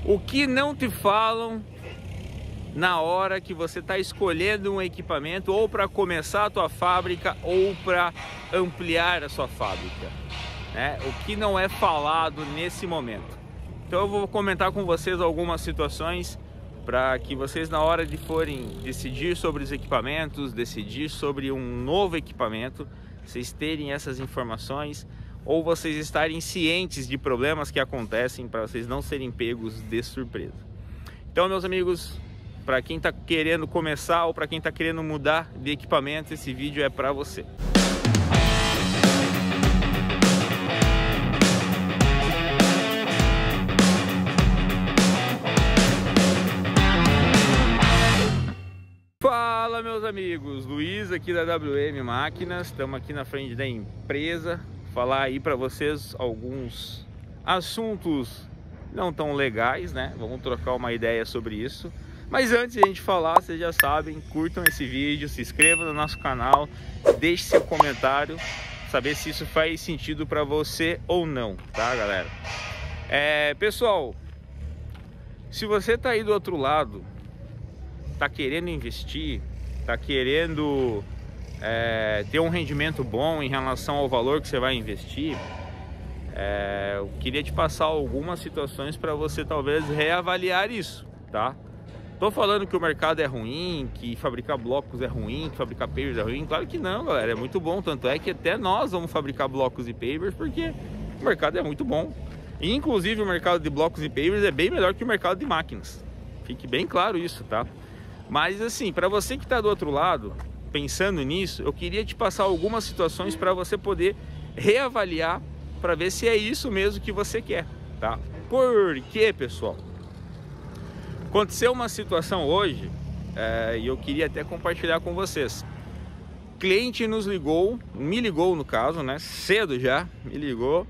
O que não te falam na hora que você está escolhendo um equipamento ou para começar a tua fábrica ou para ampliar a sua fábrica, né? O que não é falado nesse momento. Então eu vou comentar com vocês algumas situações para que vocês, na hora de forem decidir sobre os equipamentos, decidir sobre um novo equipamento, vocês terem essas informações ou vocês estarem cientes de problemas que acontecem para vocês não serem pegos de surpresa. Então, meus amigos, para quem está querendo começar ou para quem está querendo mudar de equipamento, esse vídeo é para você. Fala, meus amigos, Luiz aqui da WM Máquinas, estamos aqui na frente da empresa, falar aí para vocês alguns assuntos não tão legais, né? Vamos trocar uma ideia sobre isso. Mas antes de a gente falar, vocês já sabem, curtam esse vídeo, se inscrevam no nosso canal, deixe seu comentário, saber se isso faz sentido para você ou não, tá, galera? Pessoal, se você tá aí do outro lado, tá querendo investir, tá querendo ter um rendimento bom em relação ao valor que você vai investir, eu queria te passar algumas situações para você talvez reavaliar isso, tá? Tô falando que o mercado é ruim, que fabricar blocos é ruim, que fabricar pavers é ruim. Claro que não, galera, é muito bom. Tanto é que até nós vamos fabricar blocos e pavers porque o mercado é muito bom. E, inclusive, o mercado de blocos e pavers é bem melhor que o mercado de máquinas. Fique bem claro isso, tá? Mas assim, para você que está do outro lado, pensando nisso, eu queria te passar algumas situações para você poder reavaliar, para ver se é isso mesmo que você quer, tá? Por quê, pessoal? Aconteceu uma situação hoje e eu queria até compartilhar com vocês. Cliente me ligou no caso, né? Cedo já, me ligou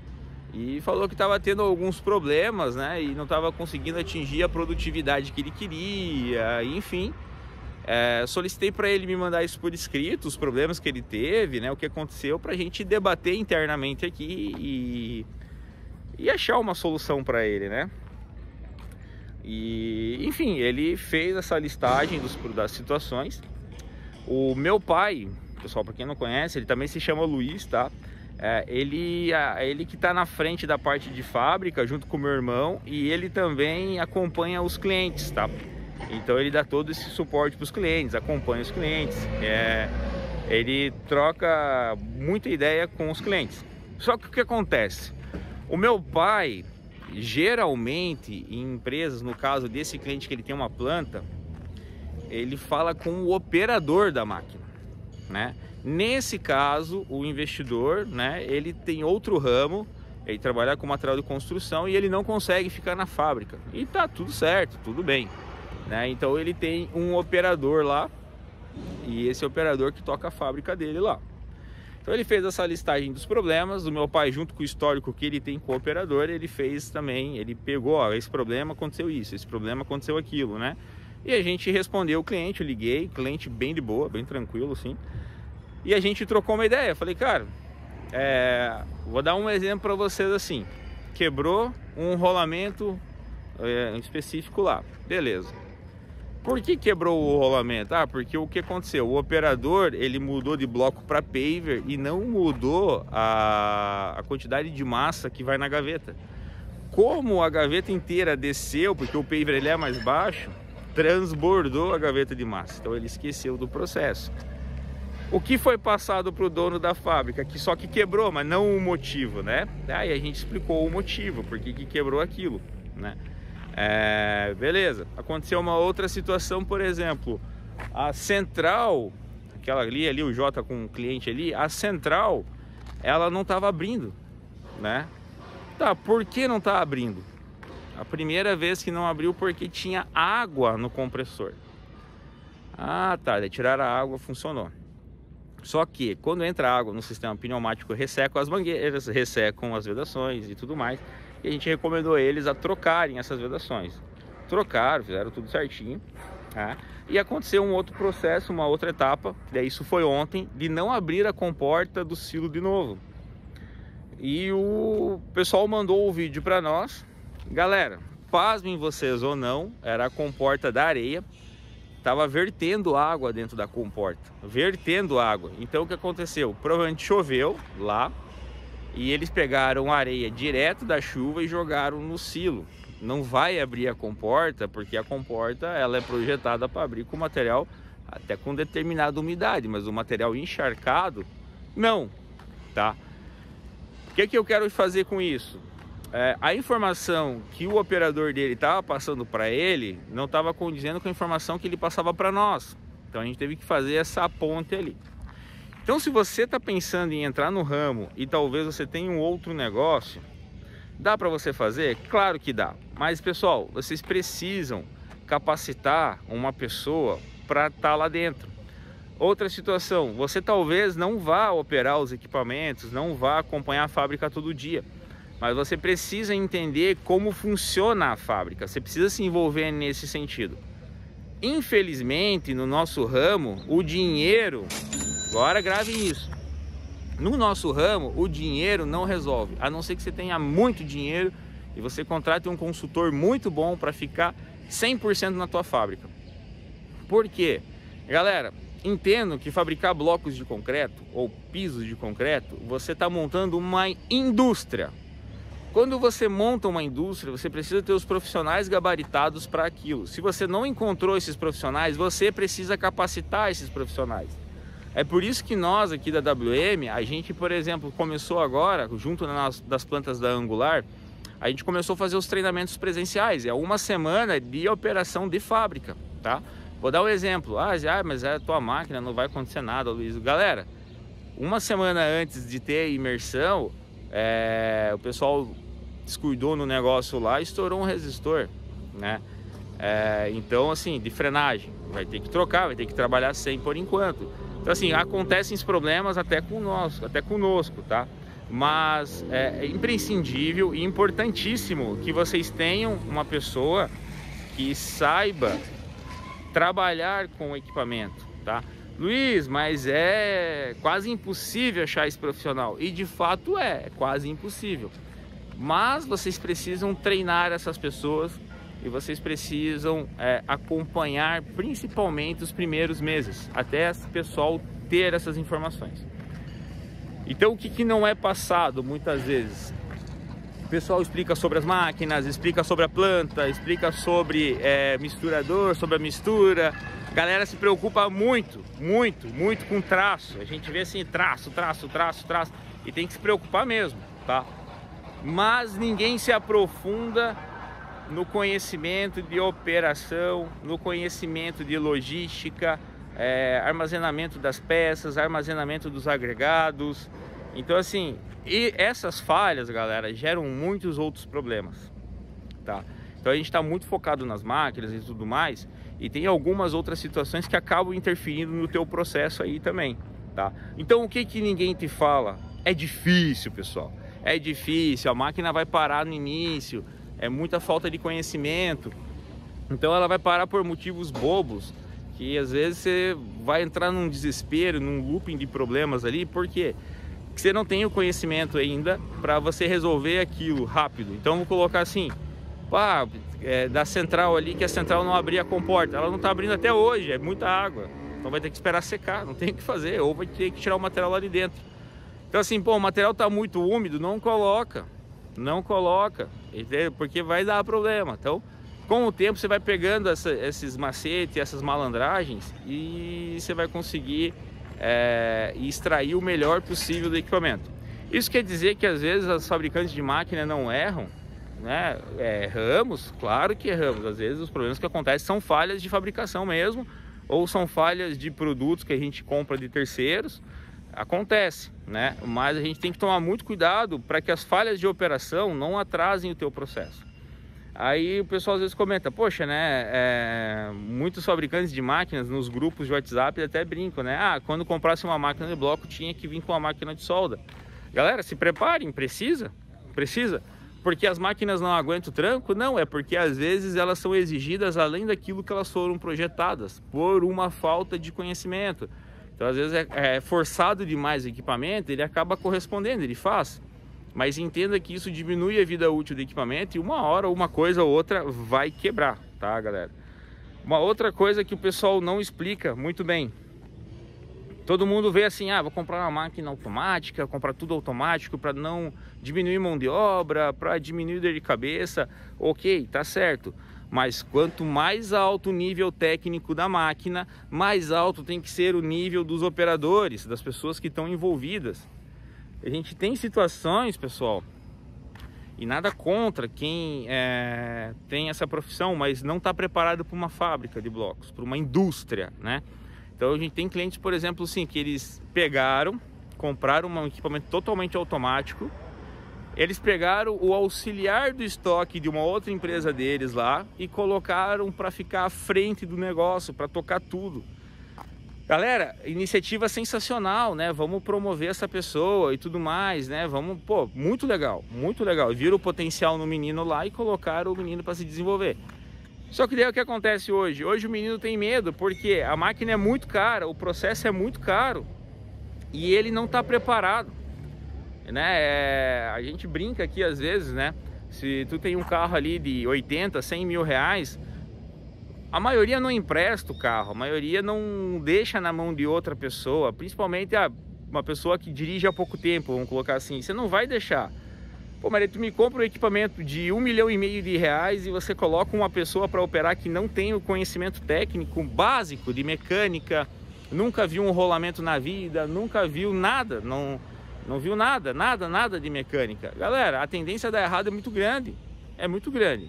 e falou que estava tendo alguns problemas, né? E não estava conseguindo atingir a produtividade que ele queria, enfim. Solicitei para ele me mandar isso por escrito, os problemas que ele teve, né? O que aconteceu, para a gente debater internamente aqui e achar uma solução para ele, né? E, enfim, ele fez essa listagem das situações. O meu pai, pessoal, para quem não conhece, ele também se chama Luiz, tá? Ele que está na frente da parte de fábrica, junto com o meu irmão, e ele também acompanha os clientes, tá? Então ele dá todo esse suporte para os clientes, acompanha os clientes, ele troca muita ideia com os clientes. Só que o que acontece? O meu pai, geralmente em empresas, no caso desse cliente que ele tem uma planta, ele fala com o operador da máquina, né? Nesse caso, o investidor, né, ele tem outro ramo, ele trabalha com material de construção e ele não consegue ficar na fábrica. E tá tudo certo, tudo bem, né? Então ele tem um operador lá e esse operador que toca a fábrica dele lá. Então ele fez essa listagem dos problemas. O meu pai, junto com o histórico que ele tem com o operador, ele fez também, ele pegou, ó, esse problema aconteceu isso, esse problema aconteceu aquilo, né? E a gente respondeu o cliente, eu liguei, cliente bem de boa, bem tranquilo, assim. E a gente trocou uma ideia, falei, cara, vou dar um exemplo para vocês assim. Quebrou um rolamento específico lá, beleza. Por que quebrou o rolamento? Porque o que aconteceu? O operador, ele mudou de bloco para paver e não mudou a quantidade de massa que vai na gaveta. Como a gaveta inteira desceu, porque o paver ele é mais baixo, transbordou a gaveta de massa. Então ele esqueceu do processo. O que foi passado para o dono da fábrica? Que só que quebrou, mas não o motivo, né? Aí a gente explicou o motivo, por que quebrou aquilo, né? Beleza, aconteceu uma outra situação, por exemplo, a central, aquela ali o J com o cliente ali, a central, ela não estava abrindo, né? Tá, por que não tá abrindo? A primeira vez que não abriu porque tinha água no compressor. Tá, de tirar a água, funcionou. Só que quando entra água no sistema pneumático, ressecam as mangueiras, ressecam as vedações e tudo mais. E a gente recomendou eles a trocarem essas vedações. Trocaram, fizeram tudo certinho, tá? E aconteceu um outro processo, uma outra etapa, daí isso foi ontem, de não abrir a comporta do silo de novo. E o pessoal mandou o vídeo para nós. Galera, pasmem vocês ou não, era a comporta da areia, estava vertendo água dentro da comporta, vertendo água. Então o que aconteceu? Provavelmente choveu lá e eles pegaram areia direto da chuva e jogaram no silo. Não vai abrir a comporta, porque a comporta ela é projetada para abrir com material até com determinada umidade, mas o material encharcado não, tá? O que eu quero fazer com isso? A informação que o operador dele estava passando para ele não estava condizendo com a informação que ele passava para nós. Então a gente teve que fazer essa ponte ali. Então se você está pensando em entrar no ramo e talvez você tenha um outro negócio, dá para você fazer? Claro que dá. Mas pessoal, vocês precisam capacitar uma pessoa para estar lá dentro. Outra situação, você talvez não vá operar os equipamentos, não vá acompanhar a fábrica todo dia. Mas você precisa entender como funciona a fábrica, você precisa se envolver nesse sentido. Infelizmente, no nosso ramo, o dinheiro, agora grave isso, no nosso ramo, o dinheiro não resolve, a não ser que você tenha muito dinheiro e você contrate um consultor muito bom para ficar 100% na tua fábrica. Por quê? Galera, entendo que fabricar blocos de concreto ou pisos de concreto, você está montando uma indústria. Quando você monta uma indústria, você precisa ter os profissionais gabaritados para aquilo. Se você não encontrou esses profissionais, você precisa capacitar esses profissionais. É por isso que nós aqui da WM, a gente, por exemplo, começou agora, junto das plantas da Angular, a gente começou a fazer os treinamentos presenciais. É uma semana de operação de fábrica, tá? Vou dar um exemplo. Mas é a tua máquina, não vai acontecer nada, Luiz. Galera, uma semana antes de ter a imersão, o pessoal descuidou no negócio lá e estourou um resistor, né? Então, assim, de frenagem, vai ter que trocar, vai ter que trabalhar sem por enquanto. Então, assim, acontecem os problemas até conosco, tá? Mas é imprescindível e importantíssimo que vocês tenham uma pessoa que saiba trabalhar com o equipamento, tá? Luiz, mas é quase impossível achar esse profissional. E de fato é quase impossível. Mas vocês precisam treinar essas pessoas e vocês precisam acompanhar principalmente os primeiros meses, até esse pessoal ter essas informações. Então o que não é passado muitas vezes? O pessoal explica sobre as máquinas, explica sobre a planta, explica sobre misturador, sobre a mistura. A galera se preocupa muito com traço. A gente vê assim, traço, e tem que se preocupar mesmo, tá? Mas ninguém se aprofunda no conhecimento de operação, no conhecimento de logística, armazenamento das peças, armazenamento dos agregados. Então assim, e essas falhas, galera, geram muitos outros problemas, tá? Então a gente está muito focado nas máquinas e tudo mais, e tem algumas outras situações que acabam interferindo no teu processo aí também, tá? Então o que ninguém te fala? É difícil, pessoal. É difícil, a máquina vai parar no início, é muita falta de conhecimento. Então ela vai parar por motivos bobos, que às vezes você vai entrar num desespero, num looping de problemas ali. Por quê? Porque você não tem o conhecimento ainda para você resolver aquilo rápido. Então vou colocar assim, da central ali, que a central não abria a comporta. Ela não está abrindo até hoje, é muita água. Então vai ter que esperar secar, não tem o que fazer, ou vai ter que tirar o material lá de dentro. Então assim, o material está muito úmido, não coloca, porque vai dar problema. Então, com o tempo você vai pegando esses macetes, essas malandragens, e você vai conseguir extrair o melhor possível do equipamento. Isso quer dizer que às vezes os fabricantes de máquina não erram, né? Erramos, claro que erramos. Às vezes os problemas que acontecem são falhas de fabricação mesmo, ou são falhas de produtos que a gente compra de terceiros. Acontece, né? Mas a gente tem que tomar muito cuidado para que as falhas de operação não atrasem o teu processo. Aí o pessoal às vezes comenta, poxa, né? Muitos fabricantes de máquinas nos grupos de WhatsApp até brincam, né? Quando comprasse uma máquina de bloco tinha que vir com uma máquina de solda. Galera, se preparem, precisa, porque as máquinas não aguentam o tranco? Não, é porque às vezes elas são exigidas além daquilo que elas foram projetadas, por uma falta de conhecimento. Então às vezes é forçado demais o equipamento, ele acaba correspondendo, ele faz. mas entenda que isso diminui a vida útil do equipamento e uma hora uma coisa ou outra vai quebrar, tá, galera? Uma outra coisa que o pessoal não explica muito bem. Todo mundo vê assim, vou comprar uma máquina automática, comprar tudo automático para não diminuir mão de obra, para diminuir dor de cabeça. Ok, tá certo. Mas quanto mais alto o nível técnico da máquina, mais alto tem que ser o nível dos operadores, das pessoas que estão envolvidas. A gente tem situações, pessoal, e nada contra quem tem essa profissão, mas não está preparado para uma fábrica de blocos, para uma indústria, né? Então a gente tem clientes, por exemplo, assim, que eles compraram um equipamento totalmente automático, eles pegaram o auxiliar do estoque de uma outra empresa deles lá e colocaram para ficar à frente do negócio, para tocar tudo. Galera, iniciativa sensacional, né? Vamos promover essa pessoa e tudo mais, né? Vamos, pô, muito legal, muito legal. Viram o potencial no menino lá e colocaram o menino para se desenvolver. Só que daí o que acontece hoje? Hoje o menino tem medo porque a máquina é muito cara, o processo é muito caro e ele não está preparado, né? A gente brinca aqui às vezes, né? Se tu tem um carro ali de 80, 100 mil reais, a maioria não empresta o carro, a maioria não deixa na mão de outra pessoa, principalmente uma pessoa que dirige há pouco tempo, vamos colocar assim, você não vai deixar. Pô, Maria, tu me compra um equipamento de R$1,5 milhão e você coloca uma pessoa para operar que não tem o conhecimento técnico básico de mecânica, nunca viu um rolamento na vida, nunca viu nada, não viu nada de mecânica. Galera, a tendência a dar errado é muito grande.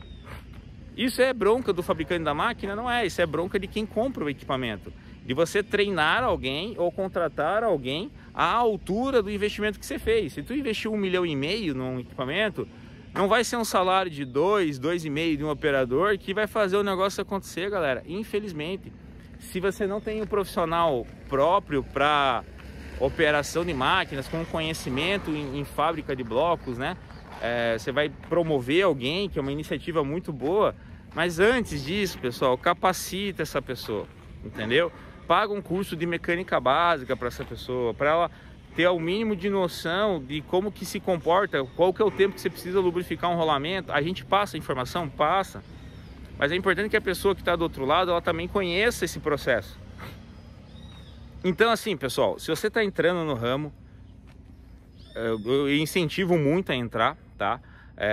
Isso é bronca do fabricante da máquina? Não é, isso é bronca de quem compra o equipamento. De você treinar alguém ou contratar alguém à altura do investimento que você fez. Se tu investiu R$1,5 milhão num equipamento, não vai ser um salário de 2,5 de um operador que vai fazer o negócio acontecer, galera. Infelizmente, se você não tem um profissional próprio para operação de máquinas, com conhecimento em fábrica de blocos, né? Você vai promover alguém, que é uma iniciativa muito boa, mas antes disso, pessoal, capacita essa pessoa, entendeu? Paga um curso de mecânica básica para essa pessoa, para ela ter o mínimo de noção de como que se comporta, qual que é o tempo que você precisa lubrificar um rolamento. A gente passa a informação? Passa, mas é importante que a pessoa que está do outro lado, ela também conheça esse processo. Então assim, pessoal, se você está entrando no ramo, eu incentivo muito a entrar, tá?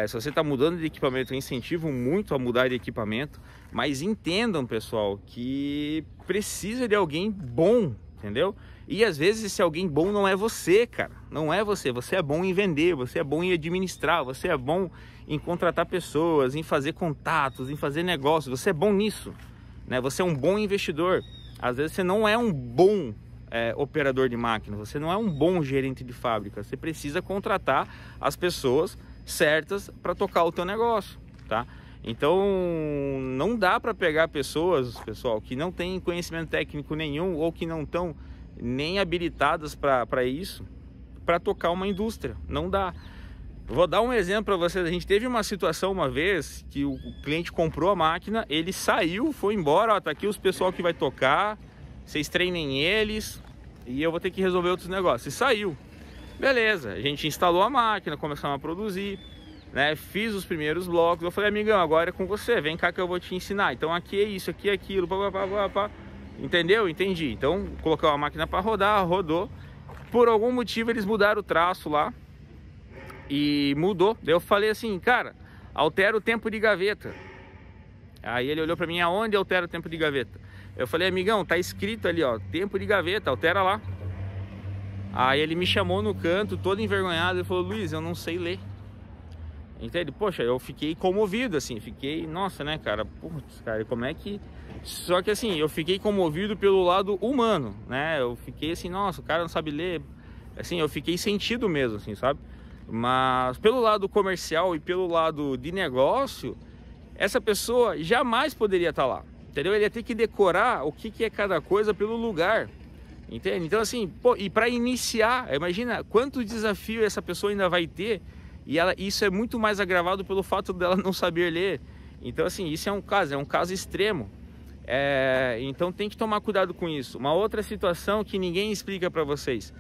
Se você está mudando de equipamento, eu incentivo muito a mudar de equipamento, mas entendam, pessoal, que precisa de alguém bom, entendeu? E às vezes esse alguém bom não é você, cara, não é você. Você é bom em vender, você é bom em administrar, você é bom em contratar pessoas, em fazer contatos, em fazer negócios, você é bom nisso, né? Você é um bom investidor. Às vezes você não é um bom operador de máquina, você não é um bom gerente de fábrica, você precisa contratar as pessoas certas para tocar o teu negócio, tá? Então não dá para pegar pessoas, pessoal, que não têm conhecimento técnico nenhum ou que não estão nem habilitadas para isso, para tocar uma indústria, não dá. Vou dar um exemplo para vocês. A gente teve uma situação uma vez que o cliente comprou a máquina, ele saiu, foi embora, ó, tá aqui os pessoal que vai tocar, vocês treinem eles e eu vou ter que resolver outros negócios. E saiu. Beleza, a gente instalou a máquina, começamos a produzir, né? Fiz os primeiros blocos. Eu falei, amigão, agora é com você, vem cá que eu vou te ensinar. Então aqui é isso, aqui é aquilo, pá. Entendeu? Entendi. Então colocou a máquina para rodar, rodou. Por algum motivo eles mudaram o traço lá e mudou. Daí eu falei assim, cara, altera o tempo de gaveta. Aí ele olhou para mim, aonde altera o tempo de gaveta? Eu falei, amigão, tá escrito ali, ó, tempo de gaveta, altera lá. Aí ele me chamou no canto, todo envergonhado, e falou, Luiz, eu não sei ler. Entende? Poxa, eu fiquei comovido, assim, fiquei, nossa, né, cara, putz, cara, como é que... Só que assim, eu fiquei comovido pelo lado humano, né, eu fiquei assim, nossa, o cara não sabe ler, assim, eu fiquei sentido mesmo, assim, sabe? Mas pelo lado comercial e pelo lado de negócio, essa pessoa jamais poderia estar lá, entendeu? Ele ia ter que decorar o que é cada coisa pelo lugar, entende? Então assim, pô, e para iniciar, imagina quanto desafio essa pessoa ainda vai ter, e isso é muito mais agravado pelo fato dela não saber ler. Então assim, isso é um caso extremo. Então tem que tomar cuidado com isso. Uma outra situação que ninguém explica para vocês.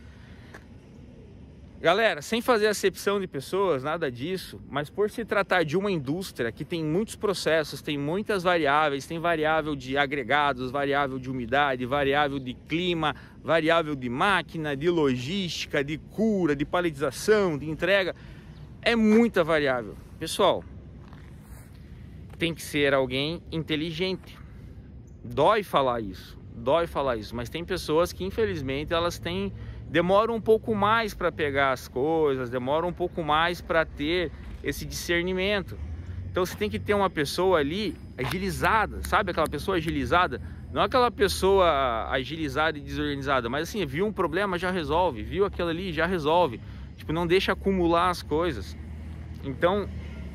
Galera, sem fazer acepção de pessoas, nada disso, mas por se tratar de uma indústria que tem muitos processos, tem muitas variáveis, tem variável de agregados, variável de umidade, variável de clima, variável de máquina, de logística, de cura, de paletização, de entrega, é muita variável. Pessoal, tem que ser alguém inteligente. Dói falar isso, mas tem pessoas que infelizmente elas demoram um pouco mais para pegar as coisas, demoram um pouco mais para ter esse discernimento. Então você tem que ter uma pessoa ali agilizada, sabe aquela pessoa agilizada? Não aquela pessoa agilizada e desorganizada, mas assim, viu um problema, já resolve, viu aquilo ali, já resolve. Tipo, não deixa acumular as coisas. Então,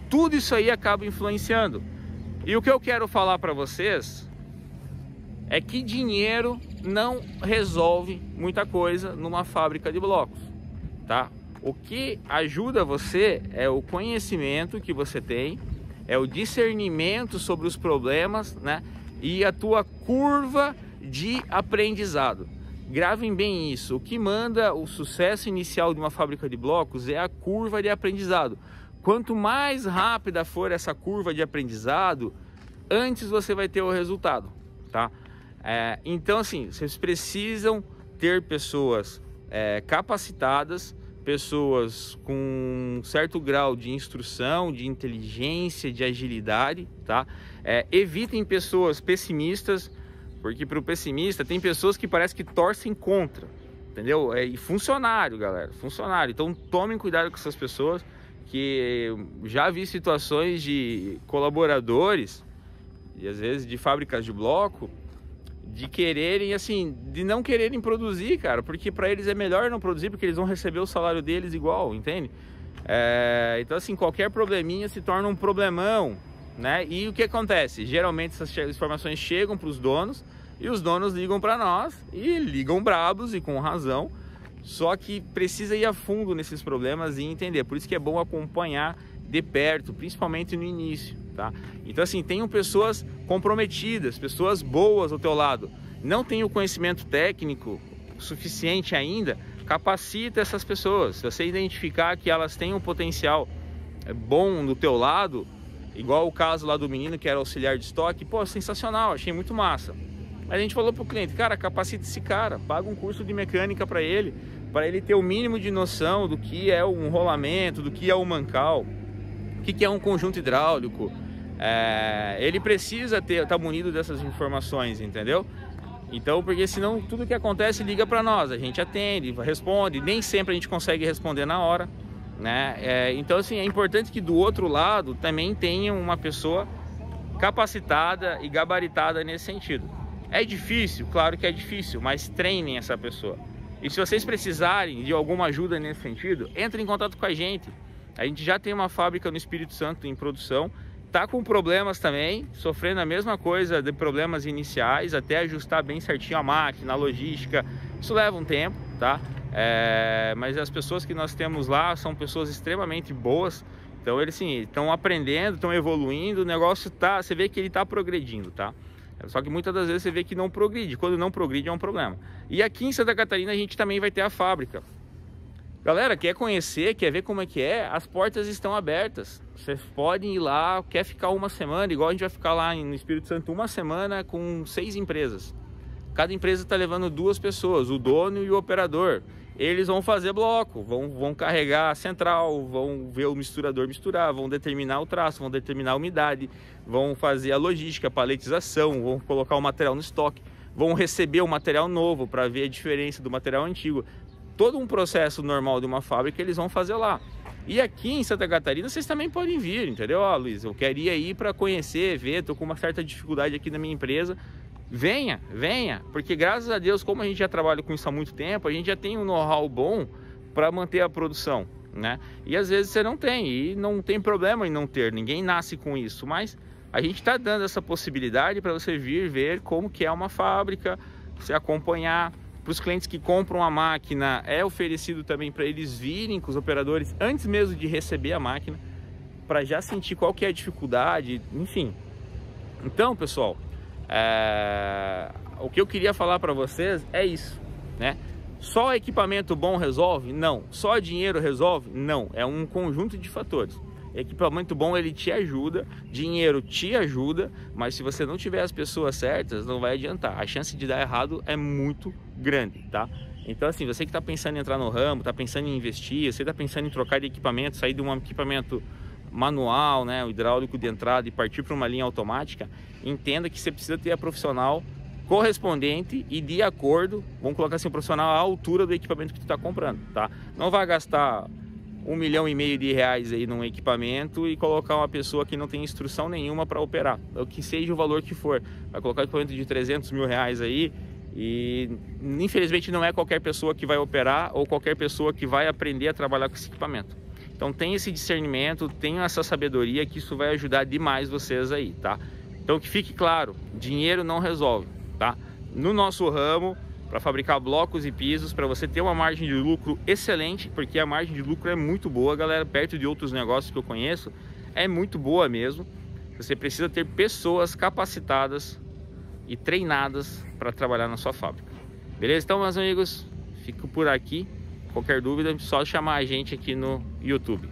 tudo isso aí acaba influenciando. E o que eu quero falar para vocês é que dinheiro não resolve muita coisa numa fábrica de blocos, tá? O que ajuda você é o conhecimento que você tem, é o discernimento sobre os problemas, né? E a tua curva de aprendizado. Gravem bem isso, o que manda o sucesso inicial de uma fábrica de blocos é a curva de aprendizado. Quanto mais rápida for essa curva de aprendizado, antes você vai ter o resultado, tá? Então assim, vocês precisam ter pessoas capacitadas, pessoas com um certo grau de instrução, de inteligência, de agilidade, tá? Evitem pessoas pessimistas, porque para o pessimista tem pessoas que parece que torcem contra, entendeu? E funcionário, galera, funcionário. Então tomem cuidado com essas pessoas, que já vi situações de colaboradores e às vezes de fábricas de bloco de quererem, assim, de não quererem produzir, cara, porque para eles é melhor não produzir, porque eles vão receber o salário deles igual, entende? Então assim, qualquer probleminha se torna um problemão, né? E o que acontece? Geralmente essas informações chegam para os donos e os donos ligam para nós e ligam bravos e com razão. Só que precisa ir a fundo nesses problemas e entender. Por isso que é bom acompanhar de perto, principalmente no início, tá? Então assim, tenham pessoas comprometidas, pessoas boas ao teu lado. Não tem o conhecimento técnico suficiente ainda, capacita essas pessoas. Se você identificar que elas têm um potencial bom do teu lado, igual o caso lá do menino que era auxiliar de estoque, pô, sensacional, achei muito massa. A gente falou pro cliente, cara, capacita esse cara, paga um curso de mecânica para ele ter o mínimo de noção do que é um rolamento, do que é um mancal, o que é um conjunto hidráulico. Ele precisa estar munido dessas informações, entendeu? Então, porque senão tudo que acontece liga para nós, a gente atende, responde, nem sempre a gente consegue responder na hora, né? Então assim, é importante que do outro lado também tenha uma pessoa capacitada e gabaritada nesse sentido. É difícil? Claro que é difícil, mas treinem essa pessoa. E se vocês precisarem de alguma ajuda nesse sentido, entrem em contato com a gente. A gente já tem uma fábrica no Espírito Santo em produção, tá com problemas também, sofrendo a mesma coisa de problemas iniciais, até ajustar bem certinho a máquina, a logística. Isso leva um tempo, tá? Mas as pessoas que nós temos lá são pessoas extremamente boas. Então eles sim, estão aprendendo, estão evoluindo, o negócio tá, você vê que ele está progredindo, tá? Só que muitas das vezes você vê que não progride. Quando não progride é um problema. E aqui em Santa Catarina a gente também vai ter a fábrica. Galera, quer conhecer, quer ver como é que é? As portas estão abertas. Vocês podem ir lá, quer ficar uma semana, igual a gente vai ficar lá no Espírito Santo uma semana com 6 empresas. Cada empresa está levando 2 pessoas, o dono e o operador. Eles vão fazer bloco, vão carregar a central, vão ver o misturador misturar, vão determinar o traço, vão determinar a umidade, vão fazer a logística, a paletização, vão colocar o material no estoque, vão receber o material novo para ver a diferença do material antigo. Todo um processo normal de uma fábrica eles vão fazer lá. E aqui em Santa Catarina vocês também podem vir, entendeu? Ó, Luiz, eu queria ir para conhecer, ver, tô com uma certa dificuldade aqui na minha empresa. Venha, porque graças a Deus, como a gente já trabalha com isso há muito tempo, a gente já tem um know-how bom para manter a produção, né? E às vezes você não tem, e não tem problema em não ter, ninguém nasce com isso, mas a gente está dando essa possibilidade para você vir ver como que é uma fábrica, você acompanhar. Para os clientes que compram a máquina, é oferecido também para eles virem com os operadores antes mesmo de receber a máquina, para já sentir qual que é a dificuldade, enfim. Então, pessoal, o que eu queria falar para vocês é isso, né? Só equipamento bom resolve? Não. Só dinheiro resolve? Não. É um conjunto de fatores. Equipamento bom, ele te ajuda, dinheiro te ajuda, mas se você não tiver as pessoas certas, não vai adiantar. A chance de dar errado é muito grande, tá? Então, assim, você que está pensando em entrar no ramo, está pensando em investir, você está pensando em trocar de equipamento, sair de um equipamento manual, né, o hidráulico de entrada e partir para uma linha automática, entenda que você precisa ter a profissional correspondente e de acordo, vamos colocar assim, um profissional à altura do equipamento que tu está comprando, tá? Não vai gastar R$1,5 milhão de reais aí num equipamento e colocar uma pessoa que não tem instrução nenhuma para operar, o que seja o valor que for. Vai colocar um equipamento de R$300 mil aí e infelizmente não é qualquer pessoa que vai operar ou qualquer pessoa que vai aprender a trabalhar com esse equipamento. Então tenha esse discernimento, tenha essa sabedoria, que isso vai ajudar demais vocês aí, tá? Então que fique claro, dinheiro não resolve, tá? No nosso ramo, para fabricar blocos e pisos, para você ter uma margem de lucro excelente, porque a margem de lucro é muito boa, galera, perto de outros negócios que eu conheço, é muito boa mesmo. Você precisa ter pessoas capacitadas e treinadas para trabalhar na sua fábrica. Beleza? Então, meus amigos, fico por aqui. Qualquer dúvida, é só chamar a gente aqui no YouTube.